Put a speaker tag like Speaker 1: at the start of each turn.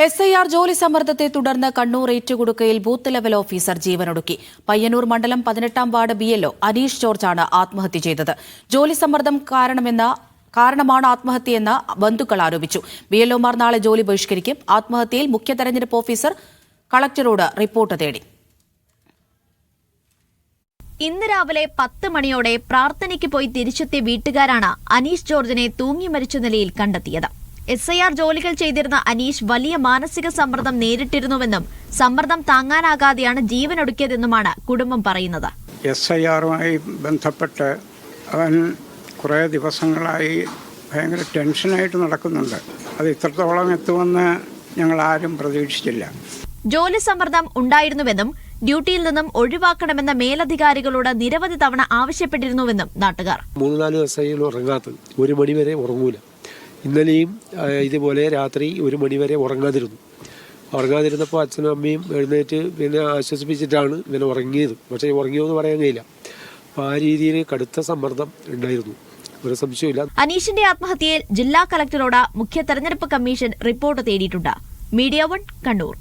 Speaker 1: SIR ജോലി സമ്മർദ്ദത്തെ തുടർന്ന് കണ്ണൂർ ഏറ്റുകുടുക്കയിൽ ബൂത്ത് ലെവൽ ഓഫീസർ ജീവനൊടുക്കി. പയ്യന്നൂർ മണ്ഡലം 18-ാം വാർഡ് BLO അനീഷ് ജോർജാണ് ആത്മഹത്യ ചെയ്തത്. ജോലി സമ്മർദ്ദം കാരണമാണ് ആത്മഹത്യയെന്ന് ബന്ധുക്കൾ ആരോപിച്ചു. BLOമാർ നാളെ ജോലി ബഹിഷ്കരിക്കും. ആത്മഹത്യയിൽ മുഖ്യ തെരഞ്ഞെടുപ്പ് ഓഫീസർ കളക്ടറോട് റിപ്പോർട്ട് തേടി.
Speaker 2: ഇന്ന് രാവിലെ 10 മണിയോടെ പ്രാർത്ഥനയ്ക്ക് പോയി തിരിച്ചെത്തിയ വീട്ടുകാരാണ് അനീഷ് ജോർജിനെ തൂങ്ങി മരിച്ച നിലയിൽ കണ്ടെത്തിയത്. SIR ജോലികൾ ചെയ്തിരുന്ന അനീഷ് വലിയ മാനസിക സമ്മർദ്ദം നേരിട്ടിരുന്നുവെന്നും സമ്മർദ്ദം താങ്ങാനാകാതെയാണ് ജീവനൊടുക്കിയതെന്നുമാണ് കുടുംബം പറയുന്നത്.
Speaker 3: SIRുമായി ബന്ധപ്പെട്ട് അവൻ കുറേ ദിവസങ്ങളായി ഭയങ്കര ടെൻഷനായിട്ട് നടക്കുന്നുണ്ട്. അത് ഇത്രത്തോളം എത്തുമെന്ന് ഞങ്ങൾ ആരും പ്രതീക്ഷിച്ചില്ല.
Speaker 2: ജോലി സമ്മർദ്ദം ഉണ്ടായിരുന്നുവെന്നും ഡ്യൂട്ടിയിൽ നിന്നും ഒഴിവാക്കണമെന്ന മേലധികാരികളോട് നിരവധി തവണ ആവശ്യപ്പെട്ടിരുന്നുവെന്നും നാട്ടുകാർ.
Speaker 4: 3-4 ദിവസമായി ഉറങ്ങാത്തത്, 1 മണി വരെ ഉറങ്ങൂല. ഇന്നലെയും ഇതുപോലെ രാത്രി 1 മണി വരെ ഉറങ്ങാതിരുന്നപ്പോൾ അച്ഛനും അമ്മയും എഴുന്നേറ്റ് പിന്നെ ആശ്വസിപ്പിച്ചിട്ടാണ് ഇവനെ ഉറങ്ങിയത്. പക്ഷേ ഉറങ്ങിയോന്ന് പറയാൻ കഴിയില്ല. അപ്പോൾ ആ രീതിയിൽ കടുത്ത സമ്മർദ്ദം ഉണ്ടായിരുന്നു, ഒരു സംശയമില്ല.
Speaker 2: അനീഷിന്റെ ആത്മഹത്യയിൽ ജില്ലാ കളക്ടറോട് മുഖ്യ തെരഞ്ഞെടുപ്പ് കമ്മീഷൻ റിപ്പോർട്ട് തേടിയിട്ടുണ്ട്. മീഡിയ 1 കണ്ണൂർ.